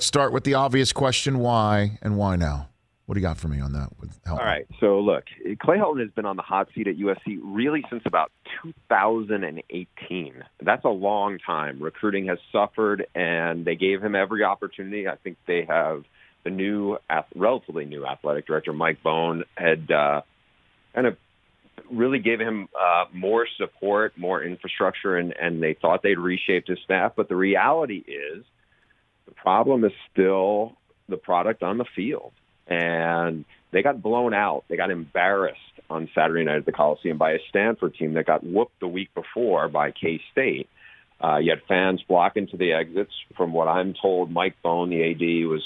Let's start with the obvious question, why and why now? What do you got for me on that with Helton? All right. So, look, Clay Helton has been on the hot seat at USC really since about 2018. That's a long time. Recruiting has suffered, and they gave him every opportunity. I think they have the new, relatively new athletic director, Mike Bone, had kind of really gave him more support, more infrastructure, and they thought they'd reshaped his staff. But the reality is the problem is still the product on the field. And they got blown out. They got embarrassed on Saturday night at the Coliseum by a Stanford team that got whooped the week before by K-State. You had fans flocking to the exits. From what I'm told, Mike Bone, the AD, was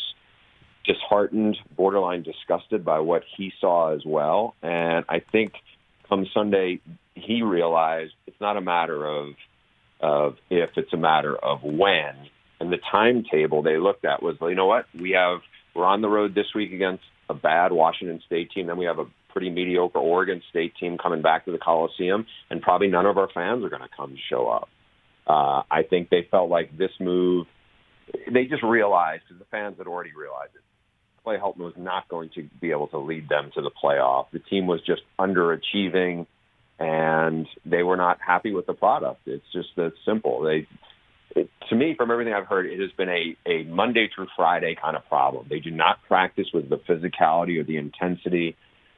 disheartened, borderline disgusted by what he saw as well. And I think come Sunday, he realized it's not a matter of if, it's a matter of when. And the timetable they looked at was, well, you know what, we're on the road this week against a bad Washington State team. Then we have a pretty mediocre Oregon State team coming back to the Coliseum, and probably none of our fans are going to come show up. I think they felt like this move, they just realized, because the fans had already realized it, Clay Helton was not going to be able to lead them to the playoff. The team was just underachieving, and they were not happy with the product. It's just that simple. To me, from everything I've heard, it has been a Monday through Friday kind of problem. They do not practice with the physicality or the intensity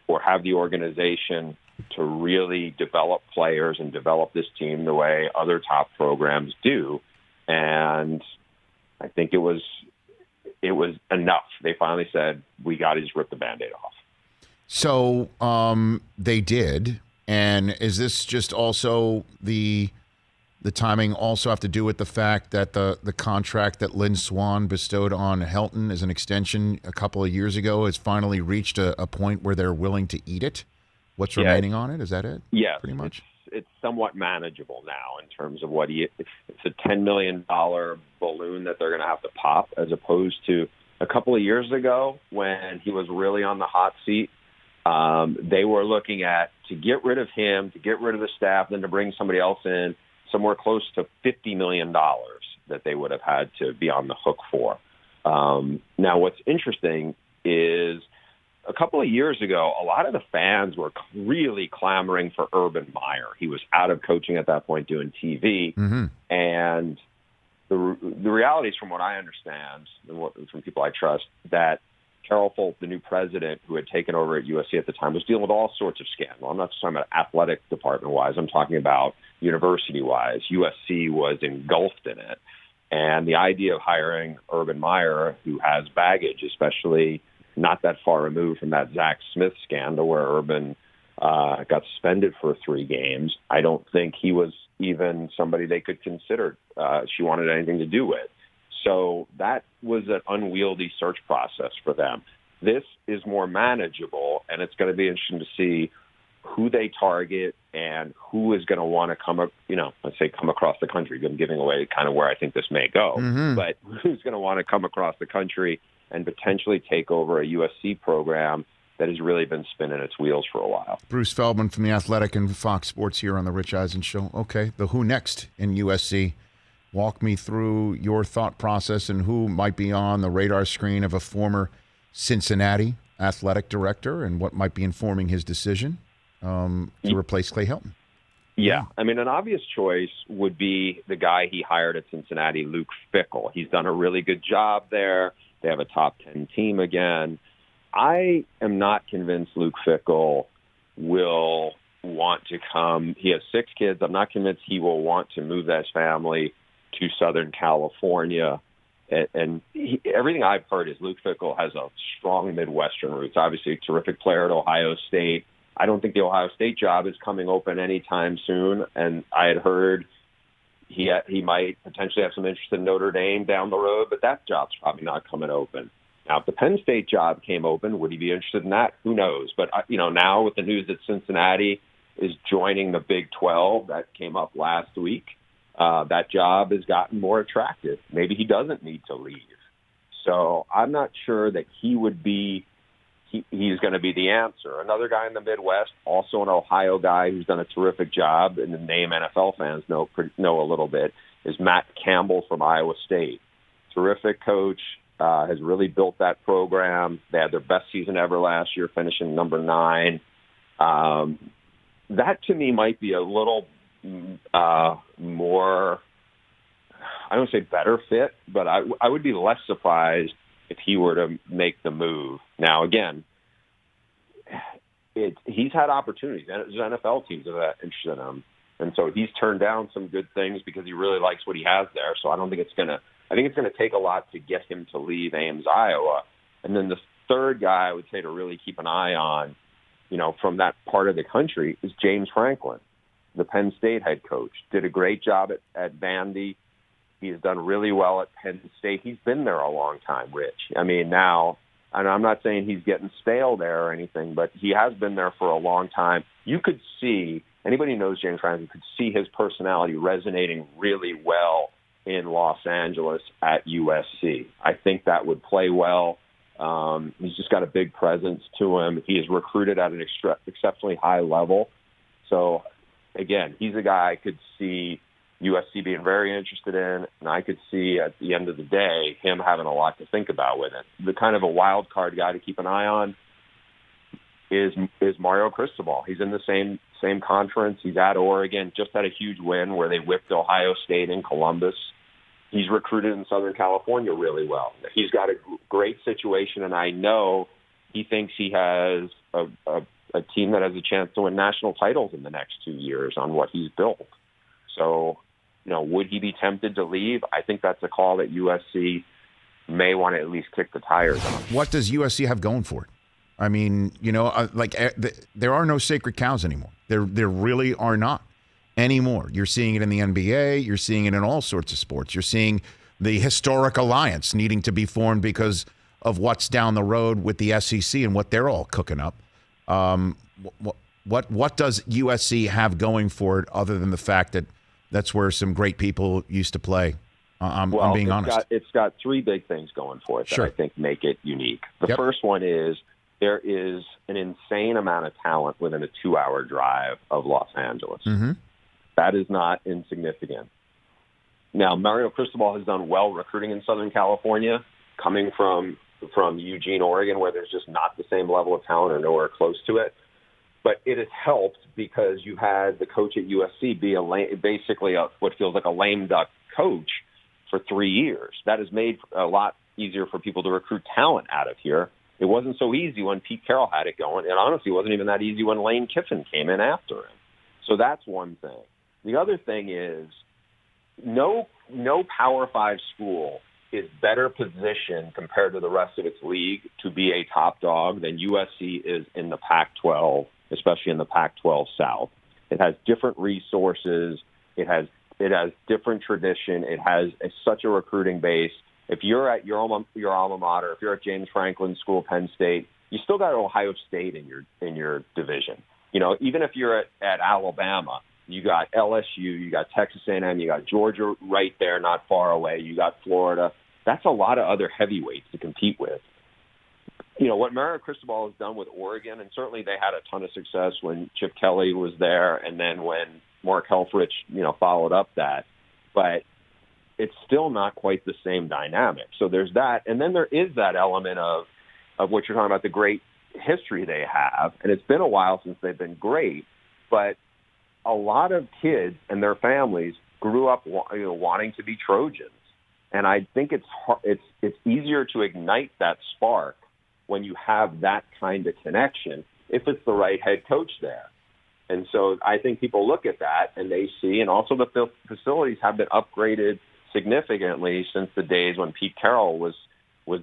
or have the organization to really develop players and develop this team the way other top programs do. And I think it was enough. They finally said, we got to just rip the Band-Aid off. So they did. And is this just also the timing also have to do with the fact that the contract that Lynn Swann bestowed on Helton as an extension a couple of years ago has finally reached a point where they're willing to eat it? What's remaining on it? Is that it? Yeah, pretty much. It's somewhat manageable now in terms of what it's a $10 million balloon that they're going to have to pop, as opposed to a couple of years ago when he was really on the hot seat. They were looking at, to get rid of him, to get rid of the staff, then to bring somebody else in, somewhere close to $50 million that they would have had to be on the hook for. Now, what's interesting is a couple of years ago, a lot of the fans were really clamoring for Urban Meyer. He was out of coaching at that point, doing TV. Mm-hmm. And the reality is, from what I understand, and from people I trust, that Carol Folt, the new president who had taken over at USC at the time, was dealing with all sorts of scandal. I'm not just talking about athletic department-wise. I'm talking about university-wise. USC was engulfed in it. And the idea of hiring Urban Meyer, who has baggage, especially not that far removed from that Zach Smith scandal where Urban got suspended for 3 games, I don't think he was even somebody they could consider she wanted anything to do with. So that was an unwieldy search process for them. This is more manageable, and it's going to be interesting to see who they target and who is going to want to come across the country. I'm giving away kind of where I think this may go, but who's going to want to come across the country and potentially take over a USC program that has really been spinning its wheels for a while. Bruce Feldman from The Athletic and Fox Sports here on the Rich Eisen Show. Okay, the who next in USC. Walk me through your thought process and who might be on the radar screen of a former Cincinnati athletic director and what might be informing his decision to replace Clay Helton. Yeah, I mean, an obvious choice would be the guy he hired at Cincinnati, Luke Fickell. He's done a really good job there. They have a top 10 team again. I am not convinced Luke Fickell will want to come. He has 6 kids. I'm not convinced he will want to move his family to Southern California. And everything I've heard is Luke Fickell has a strong Midwestern roots. Obviously, a terrific player at Ohio State. I don't think the Ohio State job is coming open anytime soon. And I had heard he might potentially have some interest in Notre Dame down the road, but that job's probably not coming open. Now, if the Penn State job came open, would he be interested in that? Who knows? But, now with the news that Cincinnati is joining the Big 12, that came up last week, that job has gotten more attractive. Maybe he doesn't need to leave. So I'm not sure that he's going to be the answer. Another guy in the Midwest, also an Ohio guy who's done a terrific job, and the name NFL fans know a little bit, is Matt Campbell from Iowa State. Terrific coach, has really built that program. They had their best season ever last year, finishing number 9. That to me might be a little more, I don't say better fit, but I would be less surprised if he were to make the move. Now, again, he's had opportunities. There's NFL teams that are interested in him. And so he's turned down some good things because he really likes what he has there. So I think it's going to take a lot to get him to leave Ames, Iowa. And then the third guy I would say to really keep an eye on, from that part of the country is James Franklin, the Penn State head coach. Did a great job at Vandy. He's done really well at Penn State. He's been there a long time, Rich. I mean, now, and I'm not saying he's getting stale there or anything, but he has been there for a long time. You could see, anybody who knows James Franklin could see his personality resonating really well in Los Angeles at USC. I think that would play well. He's just got a big presence to him. He is recruited at an exceptionally high level. So, again, he's a guy I could see USC being very interested in, and I could see at the end of the day him having a lot to think about with it. The kind of a wild card guy to keep an eye on is Mario Cristobal. He's in the same conference. He's at Oregon, just had a huge win where they whipped Ohio State in Columbus. He's recruited in Southern California really well. He's got a great situation, and I know he thinks he has a team that has a chance to win national titles in the next 2 years on what he's built. So, would he be tempted to leave? I think that's a call that USC may want to at least kick the tires on. What does USC have going for it? I mean, there are no sacred cows anymore. There really are not anymore. You're seeing it in the NBA. You're seeing it in all sorts of sports. You're seeing the historic alliance needing to be formed because of what's down the road with the SEC and what they're all cooking up. What does USC have going for it other than the fact that that's where some great people used to play? I'm being honest. It's got 3 big things going for it that I think make it unique. The first one is there is an insane amount of talent within a 2-hour drive of Los Angeles. Mm-hmm. That is not insignificant. Now, Mario Cristobal has done well recruiting in Southern California, coming from Eugene, Oregon, where there's just not the same level of talent or nowhere close to it. But it has helped because you had the coach at USC be basically what feels like a lame duck coach for 3 years. That has made a lot easier for people to recruit talent out of here. It wasn't so easy when Pete Carroll had it going, and honestly, it wasn't even that easy when Lane Kiffin came in after him. So that's one thing. The other thing is no Power 5 school is better positioned compared to the rest of its league to be a top dog than USC is in the Pac-12, especially in the Pac-12 South. It has different resources. It has different tradition. It has such a recruiting base. If you're at your alma mater, if you're at James Franklin School, Penn State, you still got Ohio State in your division. Even if you're at Alabama, you got LSU, you got Texas A&M, you got Georgia right there, not far away. You got Florida. That's a lot of other heavyweights to compete with. What Mario Cristobal has done with Oregon, and certainly they had a ton of success when Chip Kelly was there, and then when Mark Helfrich, followed up that. But it's still not quite the same dynamic. So there's that, and then there is that element of what you're talking about, the great history they have, and it's been a while since they've been great, but a lot of kids and their families grew up wanting to be Trojans. And I think it's easier to ignite that spark when you have that kind of connection if it's the right head coach there. And so I think people look at that and they see, and also the facilities have been upgraded significantly since the days when Pete Carroll was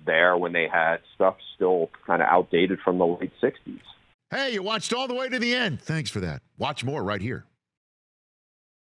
there, when they had stuff still kind of outdated from the late 60s. Hey, you watched all the way to the end. Thanks for that. Watch more right here.